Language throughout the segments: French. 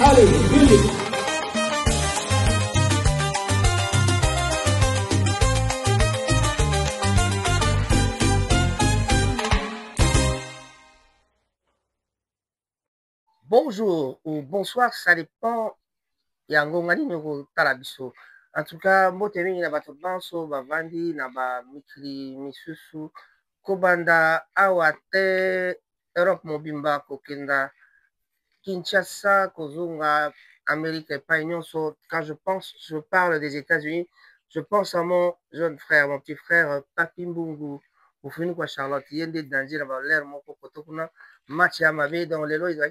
Allez, musique. Bonjour ou bonsoir, ça dépend. Yango ngani nyoko tarabiso. En tout cas, motemi na bato banso bavandi na ba mikili misusu kobanda awa te Europe mobimba kokenda Kinshasa kozunga Amérique epai nyonso. Quand je parle des États-Unis, je pense à mon jeune frère, mon petit frère Papi Mbungu. Mufini kwa Charlotte yende danger na ba l'air moko kotokuna match ya mabe dans les lois ils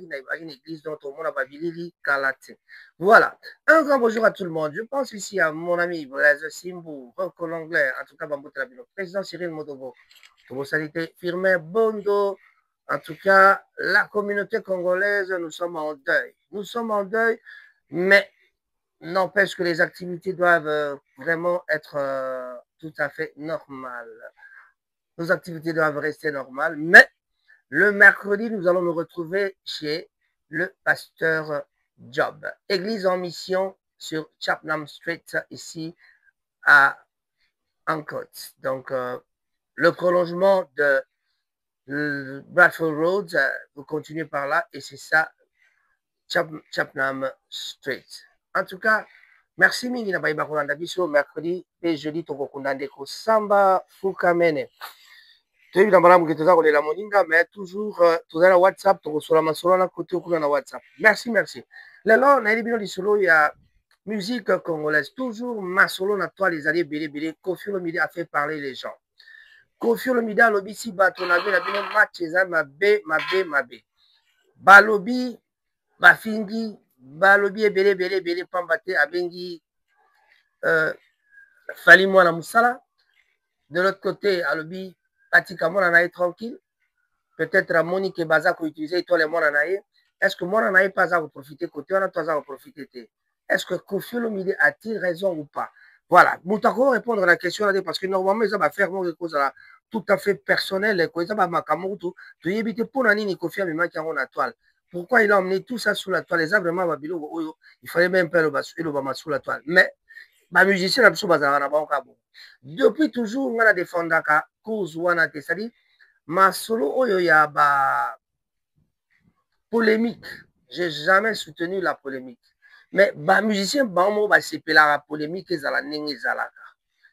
une église dont tout le monde a babilili kalate. Voilà. Un grand bonjour à tout le monde. Je pense ici à mon ami Blaise Simbou, Rocco l'anglais, en tout cas Bambou Trabino, président Cyril Modobo, Tobo Salité, Firmin Bondo. En tout cas, la communauté congolaise, nous sommes en deuil. Nous sommes en deuil, mais n'empêche que les activités doivent vraiment être tout à fait normales. Nos activités doivent rester normales, mais le mercredi, nous allons nous retrouver chez le pasteur Job. Église en mission sur Chapman Street, ici à Ancot. Donc, le prolongement de Bradford Road, vous continuez par là et c'est ça, Chapman Street. En tout cas, merci mingi na baïba kolanda biso mercredi et jeudi toko kondandeko Samba Fukamene. Tu as vu dans madame que tu as la moninga, mais toujours tu as la WhatsApp, tu as la solo na côté ou na WhatsApp. Merci, merci. Là, on a dit solo, il y a musique congolaise. Toujours ma solo na toi les années bélé. Kofi Olomide a fait parler les gens. Kofi Olomide a lobby si bato na be match eza mabe. Balobi, bafingi, balobi bélé pambate abengi fali moi na musala. De l'autre côté, alobi Atika mon anaye tranquille. Peut-être à Monique et Baza qu'on utilisait toi les mon anaye. Est-ce que mon anaye pas à profiter côté on a toi à profiter? Est-ce que Kofi Olomide a-t-il raison ou pas? Voilà. Moutako répondre à la question là parce que normalement ils va faire quelque chose là tout à fait personnel et quoi ça va makamutu tu éviter pour nani Kofi Olomide qui en a toile. Pourquoi il a emmené tout ça sous la toile? Les a vraiment babilo il fallait même pas le bas sous la toile. Mais ma musicien a depuis toujours on a défendu ka cause wana te c'est-à-dire ma solo oyo ya ba polémique. J'ai jamais soutenu la polémique. Mais ba musicien ba mo ba sepela la polémique ezala ndenge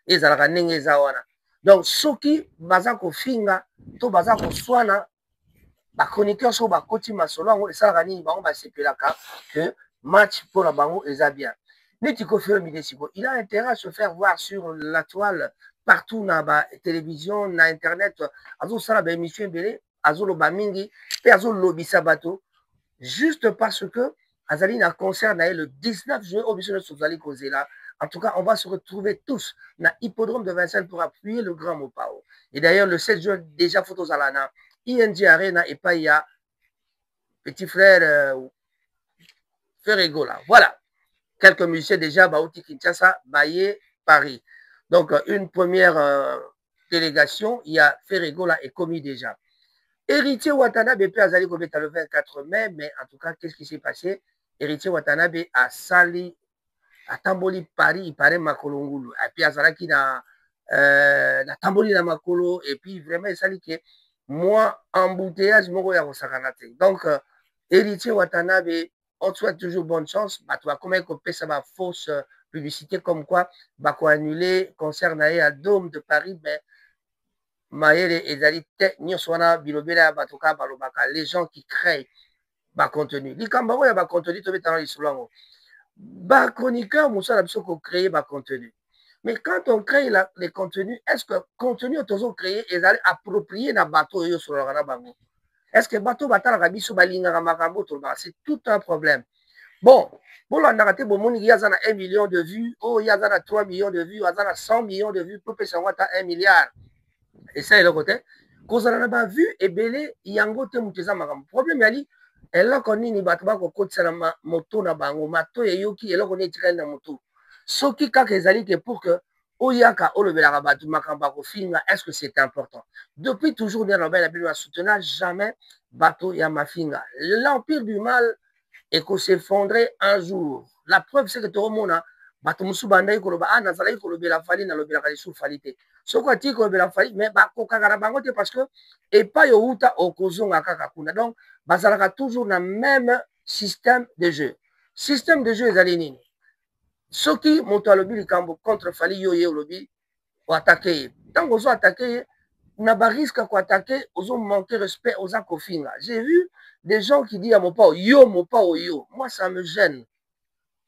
ezalaka ndenge eza wana. Donc soki baza ko finga to baza ko swana ba chroniqueur so ba koti ma solo ngo esalaka nini ba ba sepelaka que match pour la bango eza bien. Il a intérêt à se faire voir sur la toile, partout dans la télévision, dans Internet, juste parce que Azali a concert le 19 juin au en tout cas, on va se retrouver tous dans l'hippodrome de Vincennes pour appuyer le grand Mopao. Et d'ailleurs, le 7 juin, déjà, photos à l'ANA, ING Arena et Paya, petit frère Ferrego là. Voilà. Quelques musiciens déjà, Baouti Kinshasa, Baye, Paris. Donc, une première délégation, il y a Ferrego là et commis déjà. Héritier Watanabe peut Azali Kobeta le 24 mai, mais en tout cas, qu'est-ce qui s'est passé? Héritier Watanabe a sali, à Tamboli, Paris, il paraît Makolongulu. Et puis Azalaki na Tamboli na Makolo, et puis vraiment, il sali que moi, embouteillage, mon goya Rosakanate. Donc, Héritier Watanabe, on te souhaite toujours bonne chance. Bah, tu vas comment couper ça va fausse publicité comme quoi bah quoi annuler concert naé à Dôme de Paris mais Maëlle et Zalité Nyoswana Bilobela Batoka Balobaka les gens qui créent bah contenu. Likambaro ya bah contenu tu dans les solango. Bah chroniqueur Moussa Labso qu'on crée bah contenu. Mais quand on crée les contenus, est-ce que contenu ont créé et d'aller approprier na bateau yo sur le bango? Est-ce que bateau batala rabiso balinga makambo to ba c'est tout un problème. Bon, on a raté bon monde il y a 1 million de vues, oh il y a 3 millions de vues, il y a 100 millions de vues pour que ça soit 1 milliard. Et ça est le côté. Quand on a pas vu et belé yango te muteza makambo. Problème yali elle a connu ni batba ko kotsa na moto na bango mato yoki elle a connu tika na moto. Soki ka kezali que pour que oyaka olobelaka bato makambo kofinga, est-ce que c'est important? Depuis toujours dans la Bible soutenir jamais bateau ya mafinga. L'empire du mal et qu'on s'effondrait un jour. La preuve c'est que tout le monde a bato musu bandai koloba ah nazalaki kolobela fali na lobelaka lisu fali te. Soko ati kolobela fali mais bakokaka na bango te parce que epai outa okozonga kaka kuna. Donc bazalaka toujours na même système de jeu. Système de jeu ezali nini? Soki moto alobi likambo contre fali yo ye olobi o attaquer ye. Tant ozo attaquer ye na ba risque ko attaquer ozo manquer respect oza kofinga. J'ai vu des gens qui disent à mon pao yo mon pao yo. Moi ça me gêne.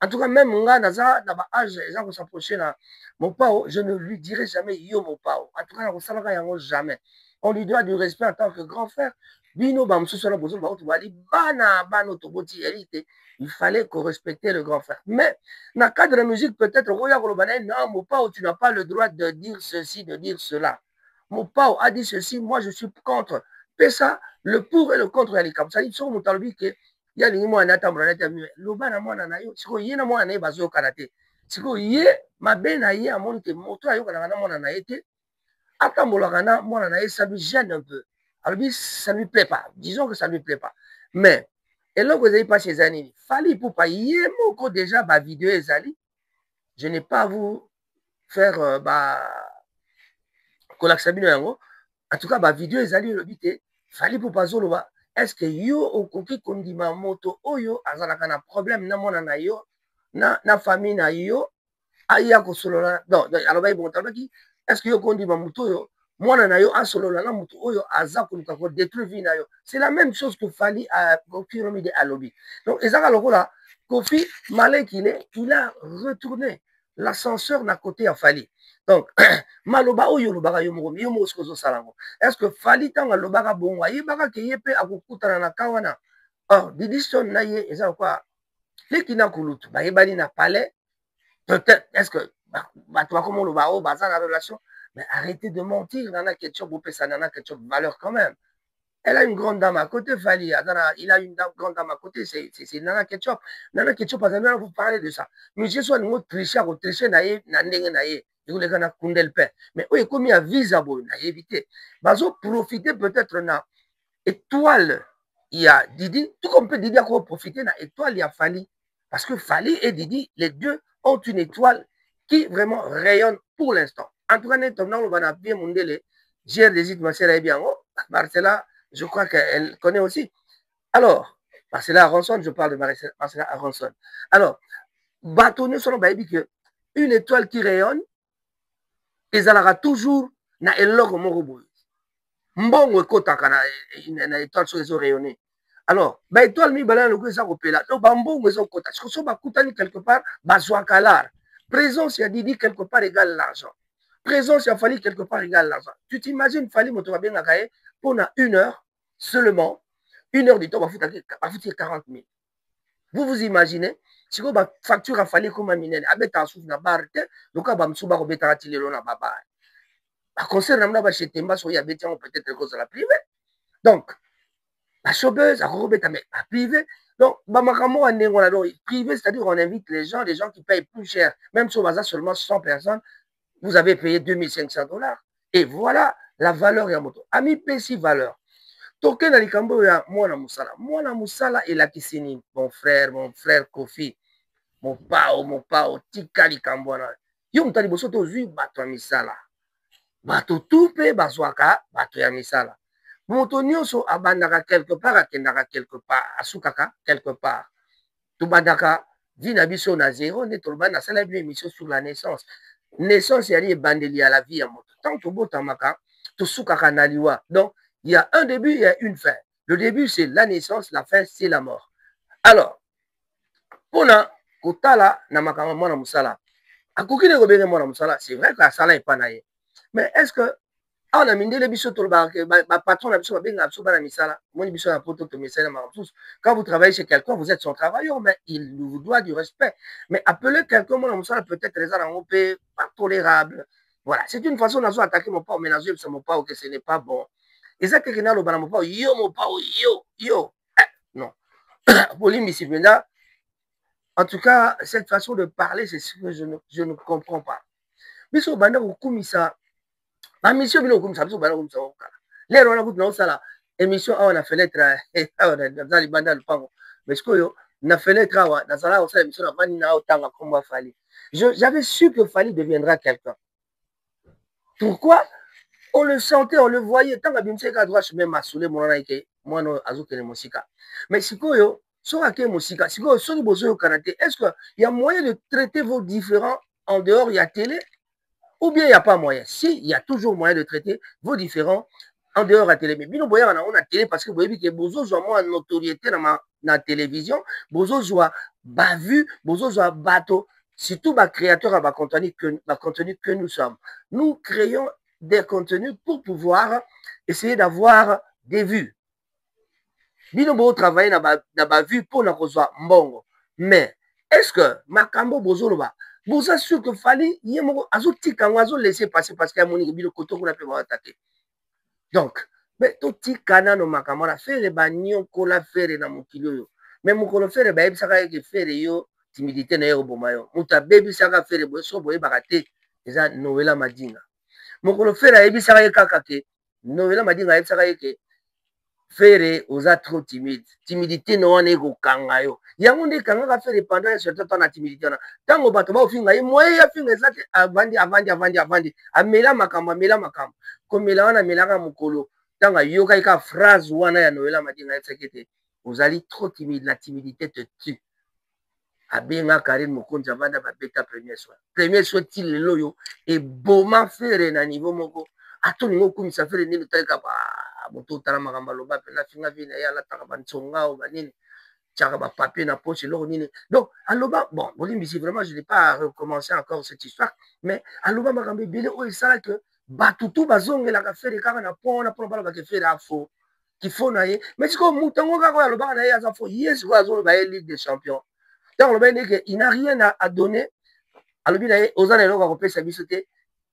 En tout cas même nga naza na ba âge les gens ko s'approcher na mon pao, je ne lui dirai jamais yo mon pao. En tout cas ko salaka yango jamais. On lui doit du respect en tant que grand frère. Bino ba msusu na bozo ba otubali bana bano toboti elite. Il fallait qu'on respecte le grand frère. Mais, dans le cadre de la musique, peut-être, non, mon pao, tu n'as pas le droit de dire ceci, de dire cela. Mon pao a dit ceci, moi je suis contre. Mais ça, le pour et le contre, il y a les cas. Ça dit, sur mon talbi, que il y a les mots en attendant, l'oba na moi na yo, c'est quoi, y a moi na bazo karate. C'est quoi, y a ma ben na y a mon que moto ayo kana moi na été. Attends, moi na ça lui gêne un peu. Alors, ça ne lui plaît pas. Disons que ça ne lui plaît pas. Mais, et là, vous n'avez pas chez Zanini. Fallait pour pas y avoir déjà ma vidéo Ezali. Je n'ai pas à vous faire en tout cas, ma vidéo Ezali le but fallait pour pas zoloba. Est-ce que yo au koki kondima moto oyo azalaka na problème na mona na yo na famille na yo aya ko solola. Non, alors ba bon tabaki. Est-ce que yo kondima moto oyo mwana na yo asolola na moto oyo aza koluka ko détruire vie na yo? C'est la même chose que Fali à pyramide à lobby. Donc ezaka lokola Kofi malin qu'il est, il a retourné l'ascenseur d'un côté à Fali. Donc maloba oyo lobaka yo mo yo mo skozo salango. Est-ce que Fali tanga lobaka bon wa yebaka ke yepe akukutana na kawana? Or Didison na ye ezaka quoi? Lekina kulutu ba yebali na palais. Peut-être est-ce que bah toi comment le bao bazar la relation? Mais arrêtez de mentir, Nana Ketchup, vous ça Nana Ketchup valeur quand même. Elle a une grande dame à côté, Fali. Il a une grande dame à côté, c'est Nana Ketchup. Nana Ketchup, par exemple, vous parlez de ça. Mais je suis un autre tricheur, au tricher, naïe, nandengue, naïe. Et vous les gars, kundel pain. Mais oui, comme il y a visible, naïe, évité. Bazo, profiter peut-être na étoile. Il y a Didi, tout comme peut Didi à quoi profiter na étoile, il y a Fali. Parce que Fali et Didi, les deux ont une étoile qui vraiment rayonne pour l'instant. En tout cas, on va bien Mundele, j'ai des idées, Marcela bien. Marcela, je crois qu'elle connaît aussi. Alors, Marcela Aronson, je parle de Marcela Aronson. Alors, bâtonner sur le baby que une étoile qui rayonne, ils aura toujours na eloko morobo. Mbongo ekotaka na étoile sur les rayonner. Alors, ba étoile mi bala le ça kopela. Donc ba mbongo ezo kota. Parce que so ba kutani quelque part, ba zwakalar. Présence, il y a Didi quelque part égale l'argent. Présence, il a fallu quelque part égale l'argent. Tu t'imagines, Fali Motoba bien Nakaye, pendant 1 heure seulement, 1 heure du temps, va foutre 40 000. Vous vous imaginez, si vous avez facture à Fali comme un minel, avec un souffle na barre, donc à Bamsouba, on va tirer l'on à Baba. À concert, on va chez Temba, il y a peut-être cause de la privée. Donc, la chobeuse, à privé. Donc, privé, c'est-à-dire on invite les gens qui payent plus cher. Même si on va seulement 100 personnes, vous avez payé 2500 $. Et voilà la valeur ya moto. Ami pesi valeur. Token na likambo ya mwana musala. Mwana musala et la kisini. Mon frère Kofi. Mon pao, tika likambo na. Yo mtali boso to zui bato ya misala. Bato tupe bazwaka bato ya misala. Moto nyonso abandaka quelque part, akendaka quelque part, asukaka quelque part. Tubandaka vina biso na zéro, ne tolba na sala bien émission sur la naissance. Naissance yali ebandeli à la vie à moto. Tant que botamaka, to sukaka na liwa. Donc, il y a un début, il y a une fin. Le début, c'est la naissance, la fin, c'est la mort. Alors, pona kotala na makama mwana musala. Akoki ne kobenge mwana musala, c'est vrai que la sala est pas naïe. Mais est-ce que on a mis les bichots patron a quand vous travaillez chez quelqu'un, vous êtes son travailleur, mais il vous doit du respect. Mais appeler quelqu'un, peut-être les gens pas tolérable. Voilà, c'est une façon d'attaquer mon père, ménager mon père, que ce n'est pas bon. Et ça, quelqu'un a le mon père, yo, mon père, yo. Non. En tout cas, cette façon de parler, c'est ce que je ne comprends pas. biso banda kokumisa bamission bino kokumisa biso banda kokumisa okala lero wana kutu naosala émission awa na fenêtre awa naza libanda ya lupango mais sikoyo na fenêtre awa nazala kosala émission na vandi na otanga kombo Fally. J'avais su que Fally deviendra quelqu'un. Pourquoi? On le sentait, on le voyait. Tant que Bimseka droit chemin masoulé, mon anaïke, moi non, azokene musika. Mais sikoyo, sorake musika, sikoyo, sori bozo kanate. Est-ce qu'il y a moyen de traiter vos différents en dehors, il y a télé? Ou bien il n'y a pas moyen? Si, il y a toujours moyen de traiter vos différents en dehors de la télé. Mais bino boya on a télé parce que vous voyez que bozo joue moins de notoriété dans la télévision, bozo joue bas vu, bozo joue bateau. Surtout les créateurs à contenu que nous sommes. Nous créons des contenus pour pouvoir essayer d'avoir des vues. Bino bo travailler na ba vue pour na kozwa mbongo. Mais est-ce que makambo bozo loba vous assure que Fally yemo azotika ngo laisser passer parce qu'il y a moni bino koto ko na pe ba attaquer. Donc mais to tikana no makambo na faire ba nyoko la faire na mokili yo. Mais mokolo faire ba ebisaka ke faire yo timidité na yo bomayo. Muta bebisaka faire bo so boye bakate eza Noela Madinga. Mokolo faire ebisaka ye kaka ke Noela Madinga ebisaka ye ke faire oza trop timide. Timidité no wana ekokanga yo. Yango nde kanga faire pendant un certain temps na timidité na. Tango bato ba ofinga ye moye ya finga ezate avandi amela makambo. Komela wana melaka mokolo. Tanga yoka ka phrase wana ya Noela Madinga ebisaka ozali trop timide, la timidité te tue. Abenga Karine Mokonzi avanda babeta premier soin. Premier soin til lelo yo et boma faire na niveau moko. Ato ningo kumisa faire nini talika ba moto tala makamba loba pe na finga vina ya la taka bantsonga o banini. Tchaka ba papier na poche lo nini. Donc aloba bon, bolimbisi vraiment je n'ai pas recommencé encore cette histoire mais aloba makambe belé o esala que batutu bazongela ka faire kaka na pona bala ba ke faire afo. Qu'il faut naie mais siko mutango kaka aloba na ya za fo yes ko azolo ba Ligue des Champions. Donc, il n'a rien à donner. Alors, il a osé aller au pays sabisoté.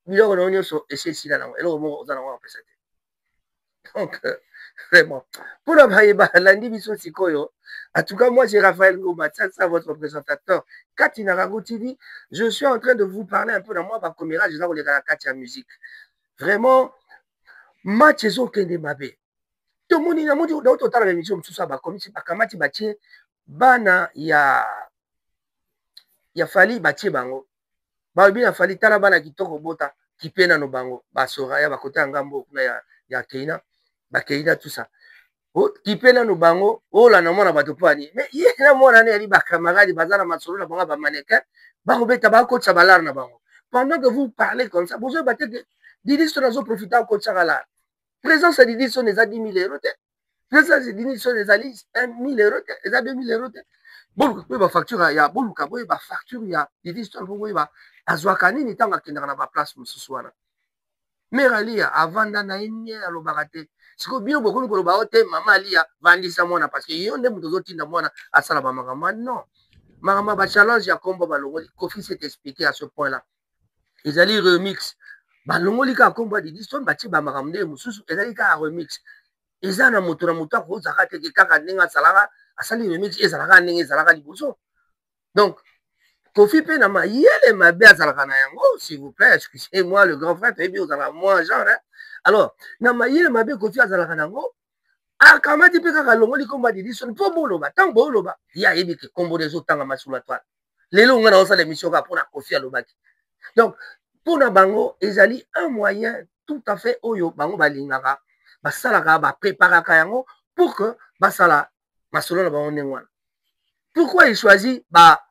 Il a réuni sur et c'est ici là. Et là, on a un peu donc, vraiment. Pour la baïba, lundi, biso sikoyo. En tout cas, moi, c'est Raphaël Ngoma, ça, votre présentateur. Katina Rago TV, je suis en train de vous parler un peu dans moi, par caméra, je vais la Katia musique. Vraiment, match est au Kende Mabé. Tout le monde, il y a un autre temps, l'émission, tout ça, comme si, Bakamati Baché, Bana, il ya Fally batie bango babi na Fally tala bana kitoko bota kipena no bango basora ya bakota ngambo kuna ya Keina bakeina tout ça o kipena no bango o la na mona bato pani mais ye na mona ne ali ba camarade bazana masolo na bango ba mannequin ba robeta ba ko tsabalar na bango pendant que vous parlez comme ça vous avez Didi Son azo profiter ko tsakala présence à Didi Son les a 10 000 euros présence à Didi Son les a 1 000 euros les a 2 000 euros. Bon, oui, facture, il y a bon, facture, il y a des histoires, oui, azwakani ni tanga kendaka na ba place mususwana. Meralia avant na ine alobarate. Siko bino bokoni ko ba ote mama lia vandisa mona parce que yo nde muto zotinda mona asala ba magama non. Magama ba challenge ya kombo balongoli Kofi s'est expliqué à ce point-là. Ils allaient remix. Balongoli ka kombo di diston bati ba magamde mususu ezali ka remix. Ezana moto na moto ko zakate ke kaka ninga salaka asali remix ezalaka ndenge ezalaka liboso. Donc Kofi pe na ma yele mabe azalaka na yango s'il vous plaît excusez-moi le grand frère tebi ozala moi genre hein? Alors na ma yele mabe Kofi azalaka nango akamati pe kaka longoli komba di diston po boloba tant boloba ya yebi ke kombo des autres tanga masula toi lelo ngana osala émission ka pona Kofi alobaki. Donc pona bango ezali un moyen tout à fait oyo bango balingaka basalaka ba préparaka yango pour que basala masolo na bango ndengwana. Pourquoi il choisit ba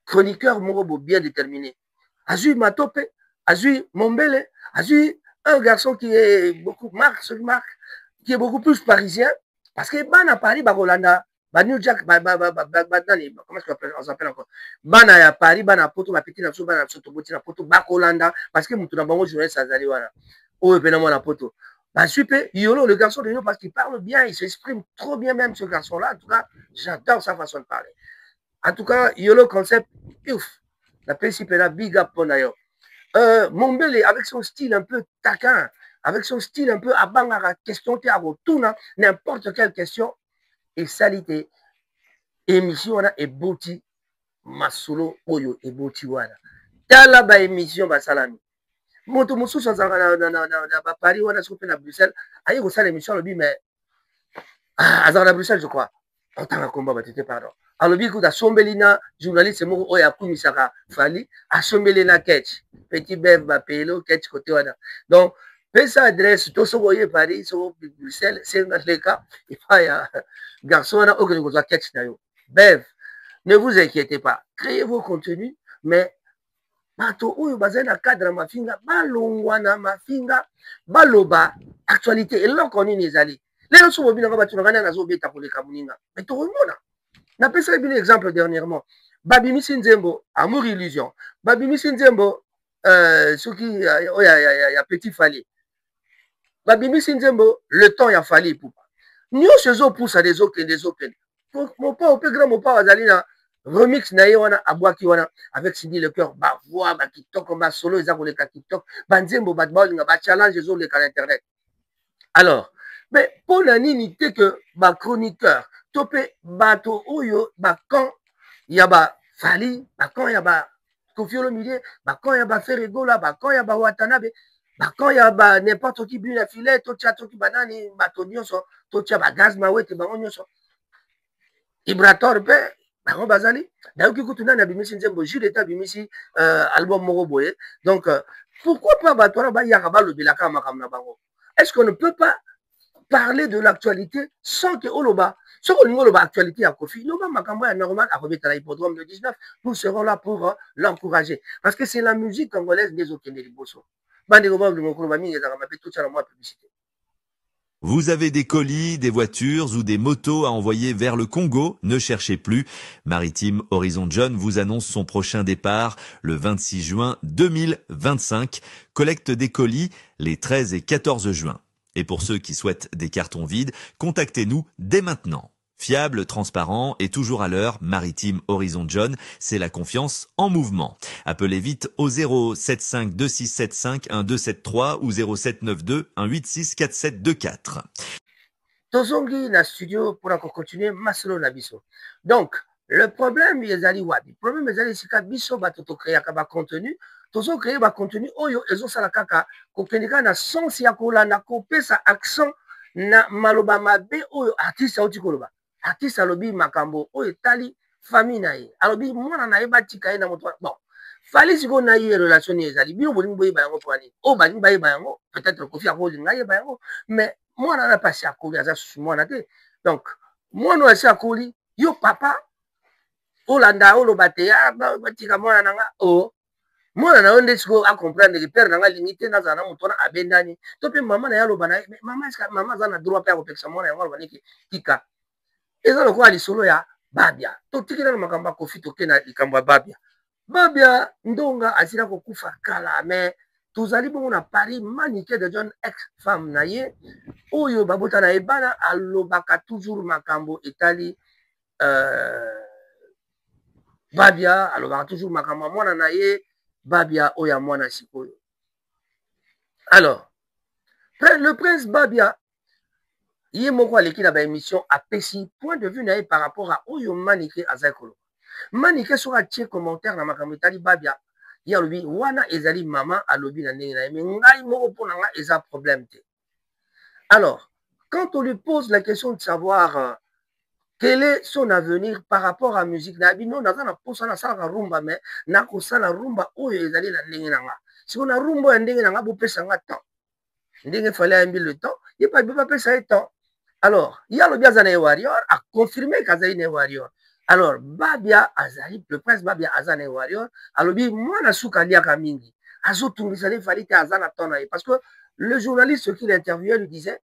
chroniqueur moko bien déterminé? Azui Matope, Azui Mombele, Azui un garçon qui est beaucoup Marc, qui est beaucoup plus parisien parce que Bana Paris Bagolanda, ba New Jack, comment on s'appelle encore? Bana ya Paris, Bana Poto, ba petit na so Bana Soto Boti na Poto, Bakolanda parce que mutu na bango journaliste azali wana. Oh benamo na Poto. Bah super, Yolo, le garçon de nous parce qu'il parle bien, il s'exprime trop bien même ce garçon-là. En tout cas, j'adore sa façon de parler. En tout cas, Yolo concept, ouf. La principe est là, big up pour d'ailleurs. Mombele, avec son style un peu taquin, avec son style un peu abangara, question te à retourner n'importe quelle question, et salité, émission wana et boti, masolo oyo et boti wana. Tala ba émission ba salami. moto mosusu azalaka na Paris wana soki mpe na Bruxelles aye kosala émission alobi mais azalaka na Bruxelles je crois otanga komba batete pardon alobi kuta asombeli na journaliste moko oyo akumisaka Fally asombeli na Ketch petit bev bapelo Ketch kote wana donc pesa adresse to soko oye Paris soko Bruxelles senga leka epai ya garçon wana okende kozwa Ketch na yo bev ne vous inquiétez pas créez vos contenus mais bato oyo bazali na cadre ya mafinga balongwa na mafinga baloba actualité eloko nini ezali lelo so bobinaka bato na ngana nazobeta koleka moninga mais tokomona napesaki bino exemple dernièrement babimisi nzembo amour illusion babimisi nzembo soki oyo ya petit Fally babimisi nzembo le temps ya Fally epupa nyonso ezopusa ezokende mopa ope grand mopa azali na remix na ye wana abwaki wana avec Sidi le cœur bavoix bakitoko basolo eza koleka TikTok banzembo bato baolinga bachallenge ezoleka na internet alors mais mpo na nini te ke bachroniqueur to mpe bato oyo bacan ya bafali bacan ya bakofi olomide bacan ya baferegola bacan ya bawatanabe bacan ya ba n'importe qui bina filet totia toki banani bato nyonso totia bagaz mawete bango nyonso ibrator mpe bango bazali nayoki kutu nani abimisi nzembo jule eta abimisi album moko boye donc pourquoi pas bato wana bayaka balobelaka makambo na bango est-ce qu'on ne peut pas parler de l'actualité sans que oloba soki olingi oloba actualité ya Kofi loba makambo ya normal akobetala hippodrome le 19 nous serons là pour l'encourager parce que c'est la musique congolaise nde ezokende liboso bandeko baolingo koloba mingi ezalaka mabe totiala mwa publicité. Vous avez des colis, des voitures ou des motos à envoyer vers le Congo? Ne cherchez plus. Maritime Horizon John vous annonce son prochain départ le 26 juin 2025. Collecte des colis les 13 et 14 juin. Et pour ceux qui souhaitent des cartons vides, contactez-nous dès maintenant. Fiable, transparent et toujours à l'heure, Maritime Horizon John, c'est la confiance en mouvement. Appelez vite au 075 2675 1273 ou 0792 186 4724. Tozongi na studio pour encore continuer masolo na biso. Donc, le problème ezali wapi? Le problème ezali sika biso bato to créer ka ba contenu, tozo créer ba contenu oyo ezosala kaka kokendika na sens ya kolanda kopesa accent na maloba mabe oyo artiste auti koloba. Artiste alobi makambo oyo etali famille na ye alobi mwana na ye batika ye na moto bon Fally sikoyo na ye relation ezali bino bolingi boyeba yango mpo nini oyo balingi bayeba yango peut-être Kofi akolinga ayeba yango mais mwana na pasi akoli aza susu mwana te donc mwana oyo asi akoli yo papa olanda oloba te batika mwana na nga o mwana na yo nde sikoyo acomprendre ke père na nga alingi te nazala na moto wana abendani to mpe mama na ye aloba na ye mama aza na droit mpe akopekisa mwana yango aloba niki tika eza lokola lisolo ya babia totikina na makambo ya Kofi toke na likambo ya babia ndonga asila kokufa kala mais tozali bongo na Paris Manike de John ex femme na ye oyo babota na ebana alobaka toujours makambo etali babia alobaka toujours makambo mwana na ye babia oyo ya mwana sikoyo alors le prince babia ye moko aleki na baémission apesi point de vue na ye par rapport à oyo Manike azali koloba Manike soki atie commentaire na makambo etali babia ye alobi wana ezali mama alobi na ndenge na ye me ngai moko mpo na nga eza problème te alors quand on lui pose la question de savoir quel est son avenir par rapport à musique na bino naza na posa nasalaka rumba me nakosala rumba oyo ezali na ndenge na nga siko na rumba ya ndenge na nga bopesa nga temps ndenge fallait ayembi le temps ye pa bapesa ye temps alors ye alobi aza na ye warrior aconfirme kazali na ye warrior alors babia azali le prince babia aza na ye warrior alobi mwana suka aliaka mingi azotungisa ne Fally te aza na temps na ye parce que le journaliste qui l'interviewait lui disait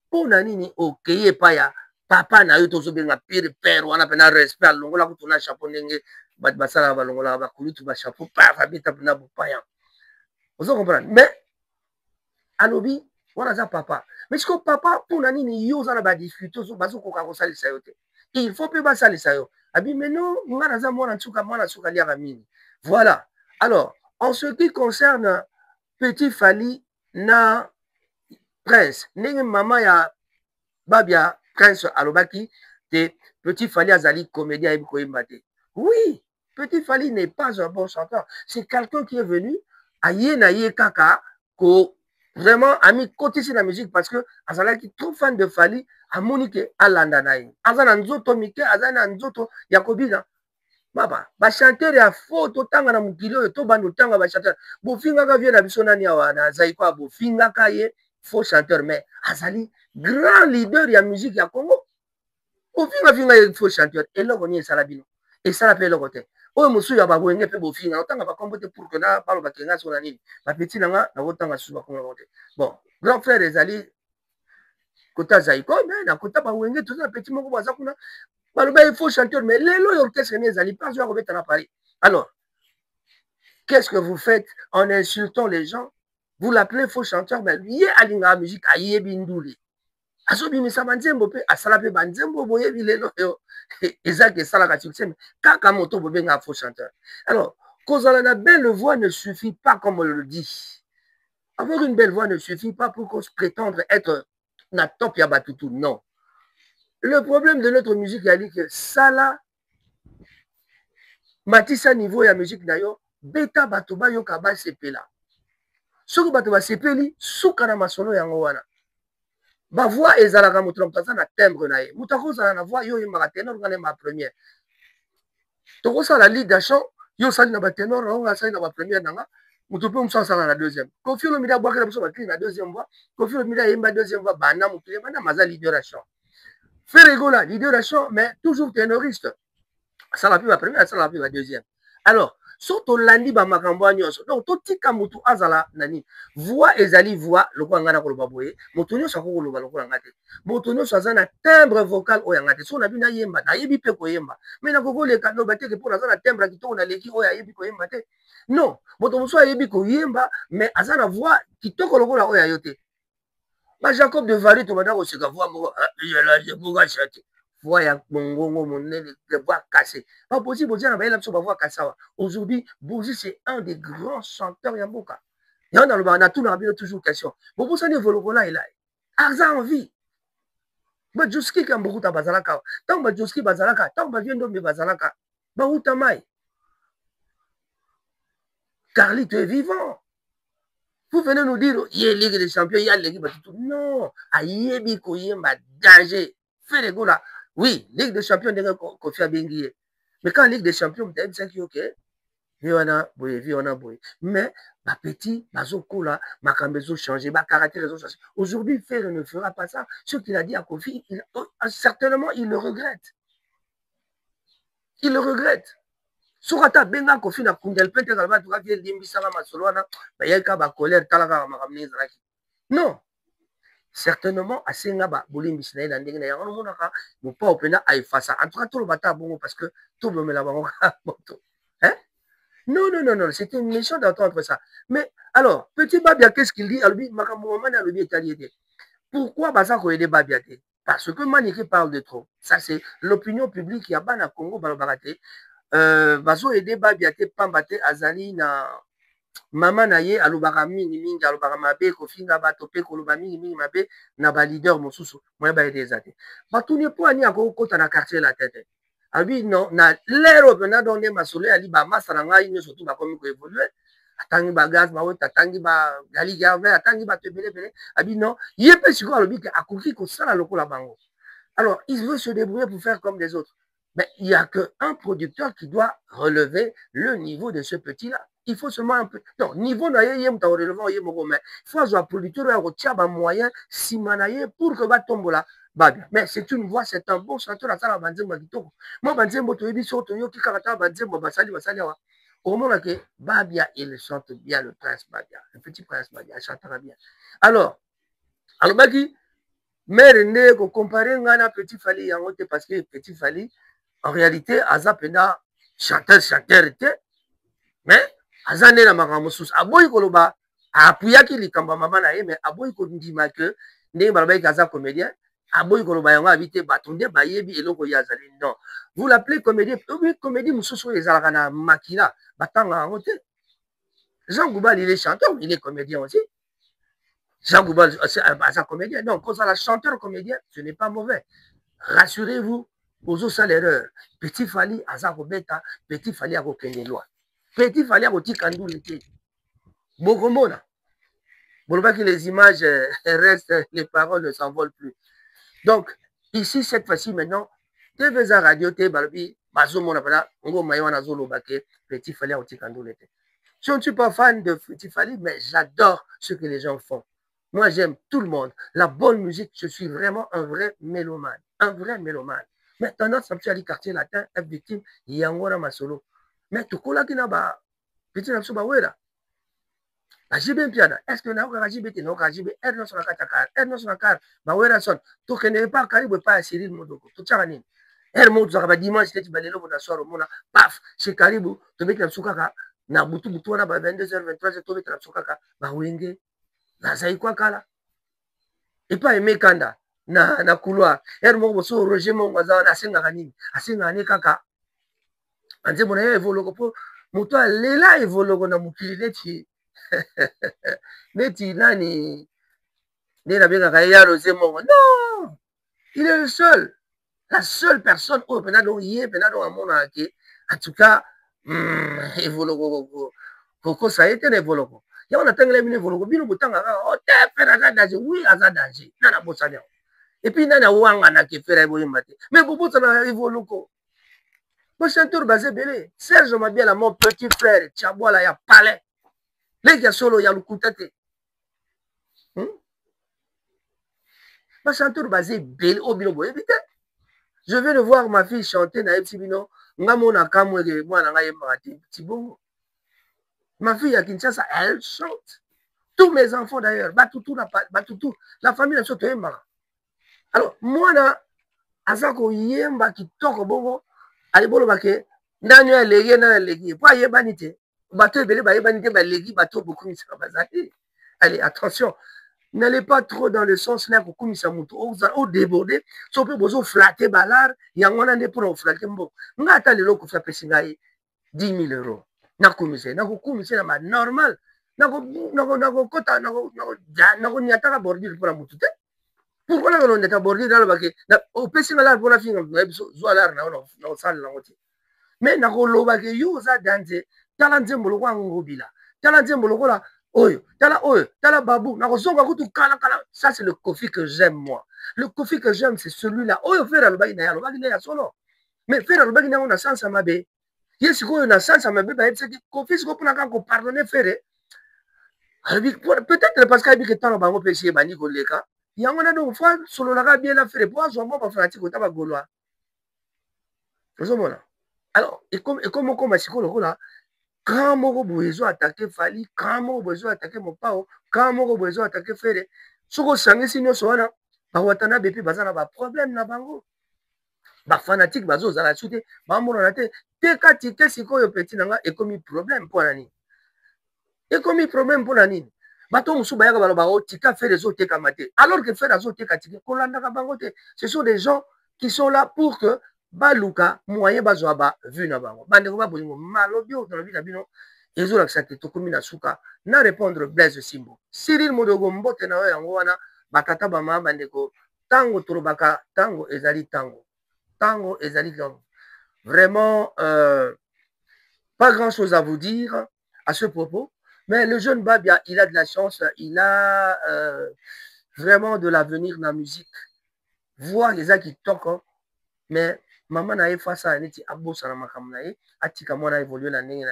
mpo na nini okeye epai ya papa na yo tozobenga pire père wana mpena respect alongola kutuna chapeau ndenge bato basalaka balongolaka bakulutu bachapeau paf abeta mpena bopaya ozo comprendre mais alobi wana aza papa mais siko papa mpo na nini yo oza na badifficulté bazokoka kosalisa yo te il faut mpe basalisa yo abi mais non nga naza mwana suka aliaka mingi voilà alors en ce qui concerne petit Fally na prince ndenge mama ya babia prince alobaki te petit Fally azali comédien ayebi koyemba te oui petit Fally n'est pas un bon chanteur c'est quelqu'un qui est venu aye na ye kaka vraiment ami côté sur la musique parce que azalaki trop fan de Fally amoni ke alanda na ye aza na nzoto mike aza na nzoto ya kobina baba bachanteur ya faux totanga na mokili oyo tobanda otanga bachanteur bofingaka vie na biso nani awa na zaiko bofingaka ye faux chanteur mais azali grand leader ya musique ya Congo bofingafinga ye faux chanteur eloko nini esala bino esala mpe eloko te oyo mosusu ya babwenge mpe bofinga otanga bakombo te pour que na baloba kenga so na nini bapeti nanga nakotanga susu bakombo te bon grand frère ezali kota zaiko mais na kota bawenge toza na petit moko baza kuna baloba il faut chanteur mais lelo oyo orchestre ne ezali pas oyo akobeta na Paris alors qu'est-ce que vous faites en insultant les gens vous l'appelez faux chanteur mais ye alingaka musique ayebi ndule azobimisa banzembo mpe asala mpe banzembo boyebi lelo oyo ezaki esalaka succès kaka moto bobenga faux chanteur alors kozala na belle voix ne suffit pas comme on le dit avoir une belle voix ne suffit pas pour qu'on se prétendre être na top ya batutu non le problème de notre musique yali que sala matisa niveau ya musique na yo beta bato bayoka basepela soki bato basepeli suka na masolo yango wana bavoix ezalaka moto na moto aza na timbre na ye moto akozala na voix yo oyembaka ténor ngana ma première tokosala ligue ya chant yo osali na baténor nango asali na bapremière nanga moto mpe mosusu asala na deuxième Koffi Olomide abwakela biso bakili na deuxième voix Koffi Olomide ayemba deuxième voix banda mokili banda maza leader ya chant Ferregola leader ya chant mais toujours ténoriste asala mpe bapremière asala mpe badeuxième alors so tolandi bamakambo ya nyonso donc totika motu azala nani voix ezali voix lokola ngai nakoloba boye moto nyonso akokoloba lokola nga te moto nyonso aza na timbre vocal oyo yanga te so nabi nayemba nayebi mpe koyemba mai nakokoleka loba teke mpo naza na timbre ya kitoko naleki oyo ayebi koyemba te non moto mosusu ayebi koyemba mais aza na voix kitoko lokola oyo ayo te bajacob de vari tobanda koseka voix moko ebuka chate voix ya mongongo monene voix cassée pas possible odia na bayela biso bavoix cassée awa aujourd'hui Bourgi c'est un des grands chanteurs ya mboka yango nalobaka natunaka bino toujours question bobosani evolokola ela aza envie bajoski ka mbokuta bazalaka ntango bajoski bazalaka ntango bavie ndombe bazalaka bauta mai Carlito est vivant vous venez nous dire ye ligue des champions ya leki batutu non ayebi koyemba danger Ferregola oui, Ligue des Champions, Kofi abengi ye. Mais quand Ligue des Champions, tu as dit, ok, vi wana boye. Mais ma petit, bazokola, ma cambezo changé, ma caractère ont changé. Aujourd'hui, Ferre ne fera pas ça. Ce qu'il a dit à Kofi, certainement, il le regrette. Il le regrette. Surata benga Kofi na kundel pente kalba tu ka vie limbisanga masolwana, ba yeka ba colère talaka makamne zalaki. Non. Certainement asenga ba bolimbisi na ye na ndenge na yango omonaka mopa opena aefasa en tout cas toloba ta bongo parce que toblomela bango moto hein non c'était une mission d'entendre ça mais alors petit Babia qu'est-ce qu'il dit alobi makambo mani alobi etali ete pourquoi baza koyede Babia te parce que Maniki parle de trop ça c'est l'opinion publique ya bana Congo balobaka te bazo ede Babia te pamba te azali na mama na ye alobaka mingi alobaka mabe kofinga bato mpe koloba mingi mabe na baleader mosusu moye bayede eza te batuni mpo ani akokota na quartier la tete alobi non na lere oyo mpena donc nde masolo ali bamasa na ngai nyonso tu bakomi koévolue atangi bagaz baoto atangi bagali garvin atangi bato ebelebele abi non ye mpe sikoyo alobi ke akoki kosala lokola bango alors il veut se débrouiller pour faire comme les autres mais il n'y a qu'un producteur qui doit relever le niveau de ce petit-là. Il faut seulement un peu. Non, niveau na ye mta relevant ye moko mais il faut avoir producteur ya kotia ba moyen simanaye pour que ba tombola ba bien. Mais c'est une voix, c'est un bon chanteur la sala banzembo kitoko. Moi banzembo to yebi so to yoki kaka banzembo basali wa. Au moment que Babia il chante bien le prince Babia, le petit prince Babia, il chante bien. Alors baki mère ne ko comparer ngana petit Fally yango te parce que petit Fally en réalité aza pena chanteur était mais aza nde na makambo mosusu aboyi koloba apuyaki likambo ya mama na ye mais aboyi kondima ke ndenge balobaki aza comédien aboyi koloba yango abi te bato nde bayebi eloko ye azali non vous l'appelez comédien obi comédie mosusu oyo ezalaka na makila batanga yango te Jean Goubal il est chanteur il est comédien aussi Jean Goubal aza comédien donc kozala chanteur comédien ce n'est pas mauvais rassurez-vous ozosala erreur petit Fally aza kobeta petit Fally akokende loin petit Fally akotika ndule te bokomona Bon, que les images restent, les paroles ne s'envolent plus. Donc, ici, cette fois-ci, maintenant, TV radio, TV balobi, bazo mona pala, ngo maïwana zolo bake, Petit Fally au Tikandolete. Je ne suis pas fan de Petit Fally, mais j'adore ce que les gens font. Moi, j'aime tout le monde. La bonne musique, je suis vraiment un vrai mélomane. Un vrai mélomane. Mais tendance, ça me fait aller quartier latin, être victime, il y a un ma solo. Mais tout le monde qui n'a pas, petit n'a pas oué là. Ajibe piada, est-ce que n'a pas ajibe ti n'a pas ajibe, elle n'a pas katakar, elle n'a pas car, bah oué la son. Tu connais pas Caribou pas Cyril Modoko, tout ça ni. Elle monte ça va dimanche, tu vas aller là pour la soirée, mona, paf, chez Caribou, tu mets la soukaka, na butu butu na ba 22h, 23h, tu mets la soukaka, bah ouenge. Nazai kwa kala et pas aimer kanda na couloir er mo so Roger mo ngaza na singa kanini asinga ne kaka anje mona evoloko po moto alela evoloko na mukili neti nani ne na benga kaya Roger mo non il est le seul la seule personne au penado yé penado amona ke en tout cas evoloko koko ça a été evoloko ya on atangela bino evoloko bino botanga o te fera za danger oui aza danger nana bosanya et puis nana wanga na ke fera boyemba te mais bobo sana evoloko bo chanteur basé belé Serge Mabiala mon petit frère Tchabwala ya palais les ya solo ya lukuta te ba chanteur basé belé o bino boyebi te je viens de voir ma fille chanter na Epsibino ngamona kamwege mwana nga yemba te tibongo. Ma fille à Kinshasa, elle chante. Tous mes enfants d'ailleurs, Batutu, la famille de Soto Yemba. Alors, moi, Azako Yemba qui toque bongo, Alibolo Bake, Nanu Legi, Nana Legi, pas Yebanite, Bateau Belé, Yebanite, Legi, Bateau beaucoup, allez, attention, n'allez pas trop dans le sens là, comme ça, au débordé, si on peut vous flatter, balard, il y a un an pour flatter, bon, on a attendu l'eau pour faire 10 000 euros. Nakumise na ma normal kota nyataka bordir pour la mutute pourquoi la on est bordir dans le baquet au pesi na la pour la fin na biso zo la na sala na ngoti mais na ko loba ke yo za danze tala nzembolo kwa ngobila tala nzembolo kola oyo tala babu na ko zonga kutu kala ça c'est le Kofi que j'aime moi le Kofi que j'aime c'est celui-là oyo faire le bagi na ya solo mais faire le bagi na on a sens à mabe Yes, go na sens ma bébé c'est que Kofi ko pona ko pardonner faire peut-être parce qu'il que tant bango péché bani ko leka yango na donc fois solo la bien la faire pour zo mo ba franci ko taba golwa ozomona alors et comme sikolo là quand moko boyezo attaquer Fally quand moko boyezo attaquer Mopao quand moko boyezo attaquer Fere soko sangisi nyoso wana ba watana bepi bazana ba problème na bango ba fanatique bazo zala soute ba mona te teka tike sikoyo petit nanga ekomi problème pour nani ekomi problème pour nani bato musu bayaka baloba o tika faire les autres kamate alors que faire les autres tike kolanda ka bango te ce sont des gens qui sont là pour que baluka moyen bazwa ba vu na bango bande ko ba bolingo malobi o tolobi na bino ezo la sakete tokomi na suka na répondre Blaise Simbo Cyril Modogo mbote na yango wana batata ba ma bande ko tango torobaka tango ezali tango Tango et Zaligan. Vraiment, pas grand-chose à vous dire à ce propos. Mais le jeune Babia, il a de la chance, il a vraiment de l'avenir dans la musique. Voir les gens qui toquent, mais maman n'a pas face à neti abo sana makamnae, atika mona évoluer la nene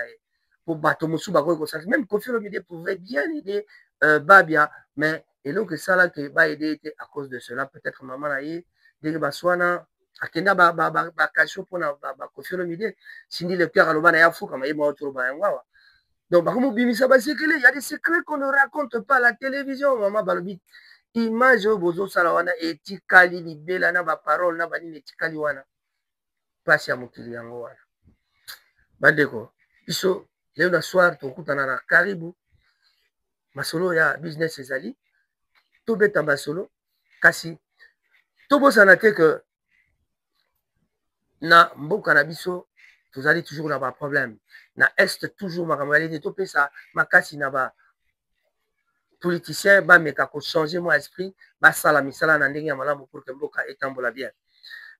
pour bato musu bako ko ça. Même Kofi Olomide pouvait bien aider Babia, mais et donc ça là que va aider à cause de cela peut-être maman n'a eu des baswana akenda ba kasho pona ba Kofi Olomide sindi le cœur alobana ya fou comme il m'a autour ba ngwa donc ba komo bimisa ba sekele il y a des secrets qu'on ne raconte pas à la télévision maman balobi image bozo sala wana etikali libela na ba parole na ba nini etikali wana pasi ya mokili yango wana bandeko biso leo na soir tokutana na Karibu masolo ya business ezali tobeta masolo kasi tobosana te que na mboka na biso tozali toujours na ba problème na est toujours makambo ya lete topesa makasi na ba politicien bameka ko changer mon esprit basala misala na ndenge ya malamu pour que mboka etambola bien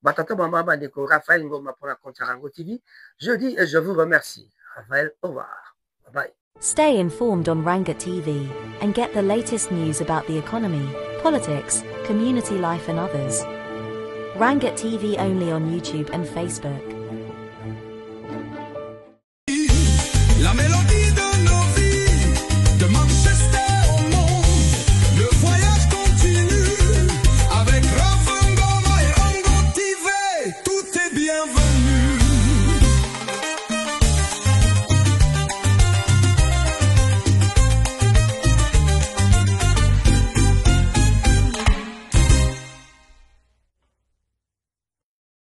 batata bamba bandeko Raphaël Ngoma pour la Kontarango TV je dis et je vous remercie Raphaël au revoir bye bye Stay informed on Rangat TV and get the latest news about the economy, politics, community life and others. Rangat TV only on YouTube and Facebook.